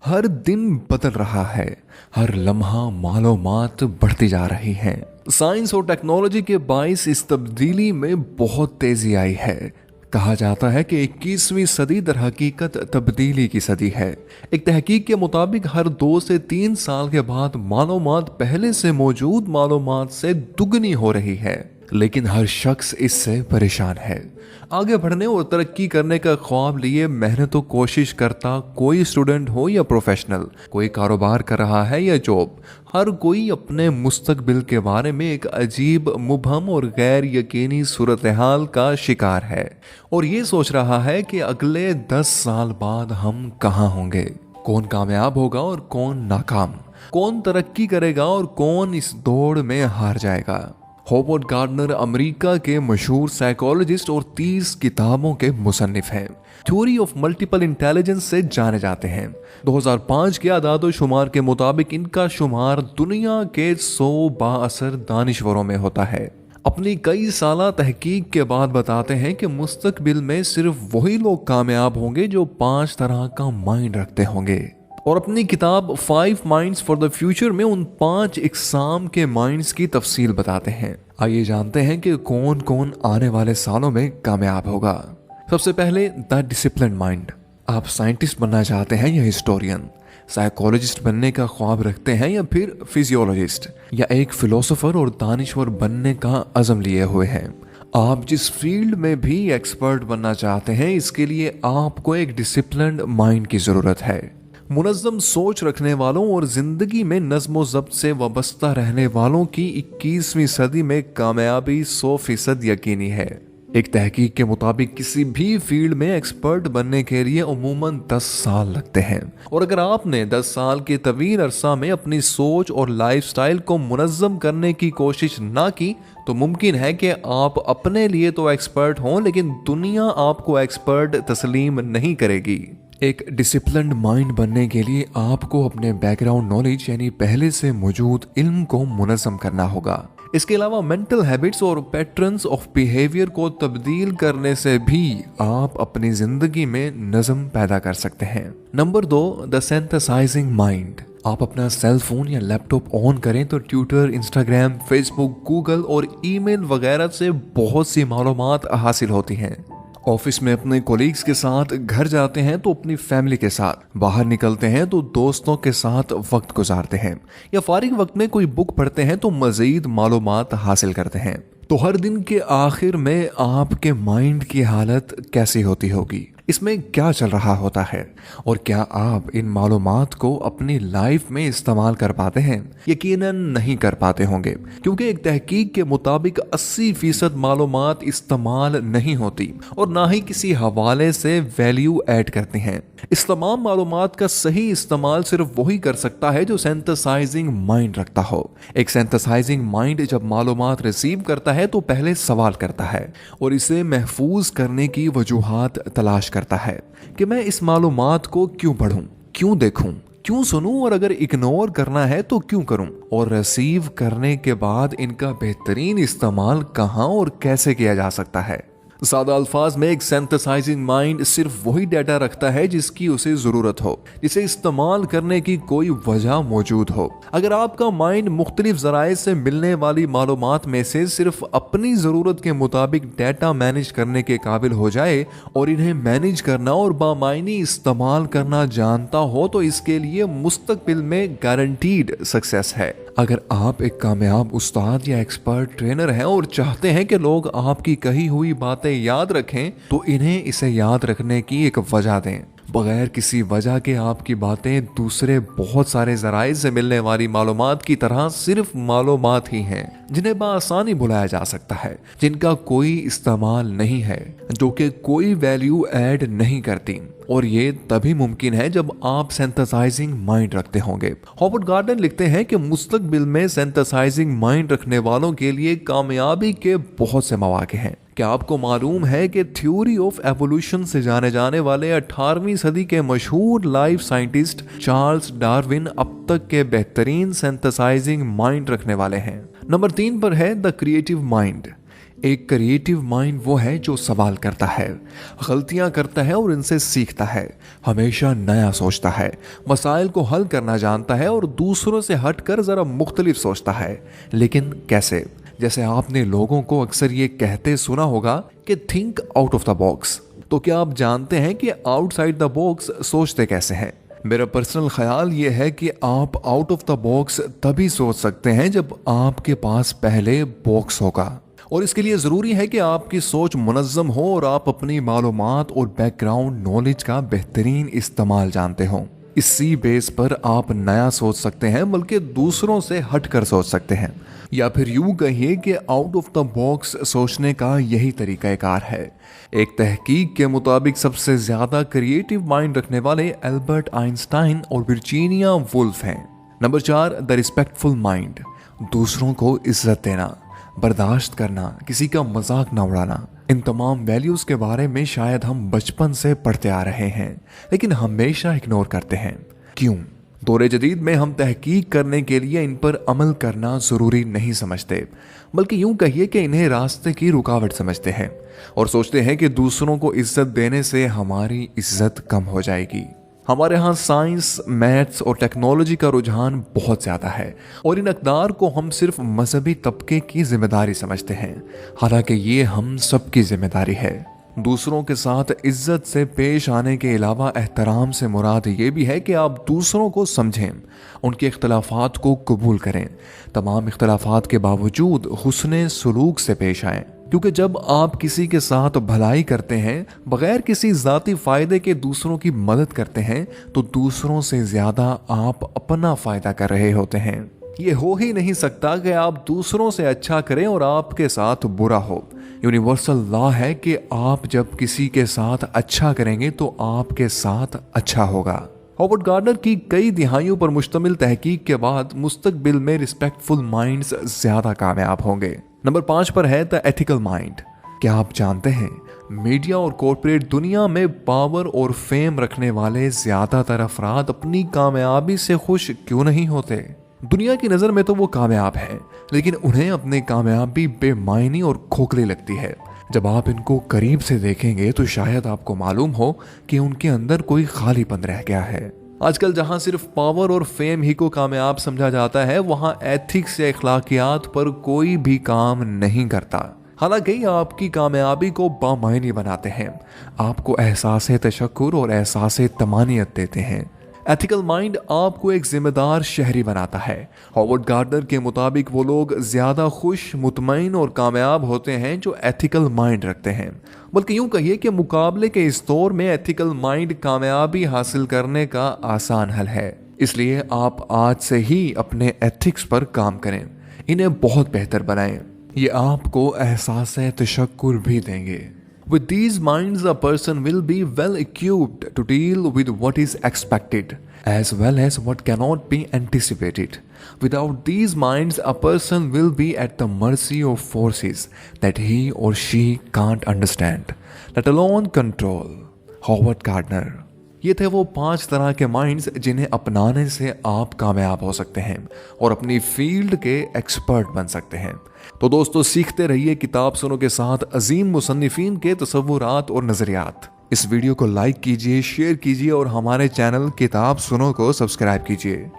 हर दिन बदल रहा है, हर लम्हा मालूमात बढ़ती जा रही है। साइंस और टेक्नोलॉजी के बाइस इस तब्दीली में बहुत तेजी आई है। कहा जाता है कि 21वीं सदी दर हकीकत तब्दीली की सदी है। एक तहकीक के मुताबिक हर 2 से 3 साल के बाद मालूमात पहले से मौजूद मालूमात से दुगनी हो रही है, लेकिन हर शख्स इससे परेशान है। आगे बढ़ने और तरक्की करने का ख्वाब लिए मेहनत और कोशिश करता कोई स्टूडेंट हो या प्रोफेशनल, कोई कारोबार कर रहा है या जॉब, हर कोई अपने मुस्तकबिल के बारे में एक अजीब, मुबहम और गैर यकीनी सूरत हाल का शिकार है और ये सोच रहा है कि अगले 10 साल बाद हम कहाँ होंगे, कौन कामयाब होगा और कौन नाकाम, कौन तरक्की करेगा और कौन इस दौड़ में हार जाएगा। हॉवर्ड गार्डनर अमेरिका के मशहूर साइकोलॉजिस्ट और 30 किताबों के मुसन्निफ हैं। थ्योरी ऑफ मल्टीपल इंटेलिजेंस से जाने जाते हैं। 2005 के आदाद शुमार के मुताबिक इनका शुमार दुनिया के 100 बाअसर दानिश्वरों में होता है। अपनी कई साला तहकीक के बाद बताते हैं कि मुस्तकबिल में सिर्फ वही लोग कामयाब होंगे जो 5 तरह का माइंड रखते होंगे। और अपनी किताब 5 माइंड्स फॉर द फ्यूचर में उन 5 इकसाम के माइंड्स की तफसील बताते हैं। आइए जानते हैं कि कौन कौन आने वाले सालों में कामयाब होगा। सबसे पहले द डिसिप्लिन माइंड। आप साइंटिस्ट बनना चाहते हैं या हिस्टोरियन, साइकोलॉजिस्ट बनने का ख्वाब रखते हैं या फिर फिजियोलॉजिस्ट, या एक फिलोसोफर और दानिश्वर बनने का अज़म लिए हुए हैं। आप जिस फील्ड में भी एक्सपर्ट बनना चाहते हैं, इसके लिए आपको एक डिसिप्लिन्ड माइंड की ज़रूरत है। मुनज़्ज़म सोच रखने वालों और ज़िंदगी में नज़्म ज़ब्त से वाबस्ता रहने वालों की 21वीं सदी में कामयाबी 100% यकीनी है। एक तहकीक के मुताबिक किसी भी फील्ड में एक्सपर्ट बनने के लिए उमूमन 10 साल लगते हैं और अगर आपने 10 साल के तवील अरसा में अपनी सोच और लाइफस्टाइल को मुनज़्ज़म करने की कोशिश ना की तो मुमकिन है कि आप अपने लिए तो एक्सपर्ट हों, लेकिन दुनिया आपको एक्सपर्ट तस्लीम नहीं करेगी। एक डिसिप्लिन्ड माइंड बनने के लिए आपको अपने बैकग्राउंड नॉलेज यानी पहले से मौजूद इल्म को मुनज़्ज़म करना होगा। इसके अलावा मेंटल हैबिट्स और पैटर्न्स ऑफ बिहेवियर को तब्दील करने से भी आप अपनी जिंदगी में नज़म पैदा कर सकते हैं। Number 2, the synthesising mind. आप अपना सेल फोन या लैपटॉप ऑन करें तो ट्विटर, इंस्टाग्राम, फेसबुक, गूगल और ईमेल वगैरह से बहुत सी मालूमात हासिल होती हैं। ऑफिस में अपने कोलीग्स के साथ, घर जाते हैं तो अपनी फैमिली के साथ, बाहर निकलते हैं तो दोस्तों के साथ वक्त गुजारते हैं या फारिग वक्त में कोई बुक पढ़ते हैं तो मजीद मालूमात हासिल करते हैं। तो हर दिन के आखिर में आपके माइंड की हालत कैसी होती होगी, इसमें क्या चल रहा होता है और क्या आप इन मालूमात को अपनी लाइफ में इस्तेमाल कर पाते हैं? यकीनन नहीं कर पाते होंगे, क्योंकि एक तहकीक के मुताबिक 80% मालूमात इस्तेमाल नहीं होती और ना ही किसी हवाले से वैल्यू ऐड करती हैं। इस तमाम मालूमात का सही इस्तेमाल सिर्फ वही कर सकता है जो सिंथेसाइजिंग माइंड रखता हो। एक सिंथेसाइजिंग माइंड जब मालूमात रिसीव करता है तो पहले सवाल करता है और इसे महफूज करने की वजूहात तलाश करता है कि मैं इस मालूमात को क्यों पढूं, क्यों देखूं, क्यों सुनूं और अगर इग्नोर करना है तो क्यों करूं, और रिसीव करने के बाद इनका बेहतरीन इस्तेमाल कहां और कैसे किया जा सकता है। सादा अल्फाज में एक सिंथेसाइजिंग माइंड सिर्फ वही डाटा रखता है जिसकी उसे जरूरत हो, जिसे इस्तेमाल करने की कोई वजह मौजूद हो। अगर आपका माइंड मुख्तलिफ जराए से मिलने वाली मालूमात में से सिर्फ अपनी जरूरत के मुताबिक डाटा मैनेज करने के काबिल हो जाए और इन्हें मैनेज करना और बामायनी इस्तेमाल करना जानता हो तो इसके लिए मुस्तकबिल में गारंटीड सक्सेस है। अगर आप एक कामयाब उस्ताद या एक्सपर्ट ट्रेनर हैं और चाहते हैं कि लोग आपकी कही हुई बातें याद रखें तो इन्हें इसे याद रखने की एक वजह दें। बगैर किसी वजह के आपकी बातें दूसरे बहुत सारे जराए से मिलने वाली मालूमात की तरह सिर्फ मालूमात ही हैं, जिन्हें बआसानी भुलाया जा सकता है, जिनका कोई इस्तेमाल नहीं है, जो कि कोई वैल्यू ऐड नहीं करती, और ये तभी मुमकिन है जब आप सिंथेसाइजिंग माइंड रखते होंगे। हॉवर्ड गार्डन लिखते हैं कि मुस्तकबिल में सिंथेसाइजिंग माइंड रखने वालों के लिए कामयाबी के बहुत से मौके हैं। क्या आपको मालूम है कि थ्योरी ऑफ एवोल्यूशन से जाने जाने वाले 18वीं सदी के मशहूर लाइफ साइंटिस्ट चार्ल्स डार्विन अब तक के बेहतरीन सिंथेसाइजिंग माइंड रखने वाले हैं। नंबर 3 पर है द क्रिएटिव माइंड। एक क्रिएटिव माइंड वो है जो सवाल करता है, गलतियां करता है और इनसे सीखता है, हमेशा नया सोचता है, मसाइल को हल करना जानता है और दूसरों से हटकर जरा मुख्तलिफ सोचता है। लेकिन कैसे? जैसे आपने लोगों को अक्सर ये कहते सुना होगा कि think out of the box. तो क्या आप जानते हैं कि आउटसाइड द बॉक्स सोचते कैसे हैं? मेरा पर्सनल ख्याल ये है कि आप आउट ऑफ द बॉक्स तभी सोच सकते हैं जब आपके पास पहले बॉक्स होगा, और इसके लिए ज़रूरी है कि आपकी सोच मुनज़्ज़म हो और आप अपनी मालूमात और बैकग्राउंड नॉलेज का बेहतरीन इस्तेमाल जानते हों। इसी बेस पर आप नया सोच सकते हैं, बल्कि दूसरों से हटकर सोच सकते हैं, या फिर यूं कहिए कि आउट ऑफ द बॉक्स सोचने का यही तरीक़ाकार है। एक तहकीक के मुताबिक सबसे ज़्यादा क्रिएटिव माइंड रखने वाले एल्बर्ट आइंस्टाइन और वर्जीनिया वुल्फ हैं। Number 4, the respectful mind. दूसरों को इज्जत देना, बर्दाश्त करना, किसी का मजाक न उड़ाना, इन तमाम वैल्यूज़ के बारे में शायद हम बचपन से पढ़ते आ रहे हैं, लेकिन हमेशा इग्नोर करते हैं। क्यों? दौरे जदीद में हम तहकीक करने के लिए इन पर अमल करना ज़रूरी नहीं समझते, बल्कि यूं कहिए कि इन्हें रास्ते की रुकावट समझते हैं और सोचते हैं कि दूसरों को इज्जत देने से हमारी इज्जत कम हो जाएगी। हमारे यहाँ साइंस, मैथ्स और टेक्नोलॉजी का रुझान बहुत ज़्यादा है और इन अक़दार को हम सिर्फ मजहबी तबके की जिम्मेदारी समझते हैं, हालांकि ये हम सबकी जिम्मेदारी है। दूसरों के साथ इज्जत से पेश आने के अलावा एहतराम से मुराद ये भी है कि आप दूसरों को समझें, उनके इख्तलाफात को कबूल करें, तमाम इख्तलाफात के बावजूद हुस्ने सुलूक से पेश आएं, क्योंकि जब आप किसी के साथ भलाई करते हैं, बगैर किसी ज़ाती फ़ायदे के दूसरों की मदद करते हैं, तो दूसरों से ज़्यादा आप अपना फ़ायदा कर रहे होते हैं। ये हो ही नहीं सकता कि आप दूसरों से अच्छा करें और आपके साथ बुरा हो। यूनिवर्सल लॉ है कि आप जब किसी के साथ अच्छा करेंगे तो आपके साथ अच्छा होगा। हॉवर्ड गार्डनर की कई दिहाइयों पर मुश्तमिल तहकीक के बाद मुस्तकबिल में रिस्पेक्टफुल माइंड्स ज़्यादा कामयाब होंगे। नंबर 5 पर है द एथिकल माइंड। क्या आप जानते हैं मीडिया और कॉर्पोरेट दुनिया में पावर और फेम रखने वाले ज़्यादातर अफराद अपनी कामयाबी से खुश क्यों नहीं होते? दुनिया की नज़र में तो वो कामयाब हैं, लेकिन उन्हें अपनी कामयाबी बेमायनी और खोखली लगती है। जब आप इनको करीब से देखेंगे तो शायद आपको मालूम हो कि उनके अंदर कोई खालीपन रह गया है। आजकल जहां सिर्फ पावर और फेम ही को कामयाब समझा जाता है, वहां एथिक्स या इखलाकियात पर कोई भी काम नहीं करता। हालांकि आपकी कामयाबी को बामायनी बनाते हैं, आपको एहसास तशक्कुर और एहसास तमानियत देते हैं। एथिकल माइंड आपको एक जिम्मेदार शहरी बनाता है। हॉवर्ड गार्डनर के मुताबिक वो लोग ज़्यादा खुश, मुतमईन और कामयाब होते हैं जो एथिकल माइंड रखते हैं। बल्कि यूं कहिए कि मुकाबले के इस दौर में एथिकल माइंड कामयाबी हासिल करने का आसान हल है। इसलिए आप आज से ही अपने एथिक्स पर काम करें, इन्हें बहुत बेहतर बनाएं। ये आपको एहसास तशक्कुर भी देंगे। With these minds, a person will be well equipped to deal with what is expected, as well as what cannot be anticipated. Without these minds, a person will be at the mercy of forces that he or she can't understand, let alone control. Howard Gardner. ये थे वो 5 तरह के minds जिन्हें अपनाने से आप कामयाब हो सकते हैं और अपनी फील्ड के एक्सपर्ट बन सकते हैं। तो दोस्तों, सीखते रहिए किताब सुनो के साथ अजीम मुसन्निफीन के तसव्वुरात और नज़रियात। इस वीडियो को लाइक कीजिए, शेयर कीजिए और हमारे चैनल किताब सुनो को सब्सक्राइब कीजिए।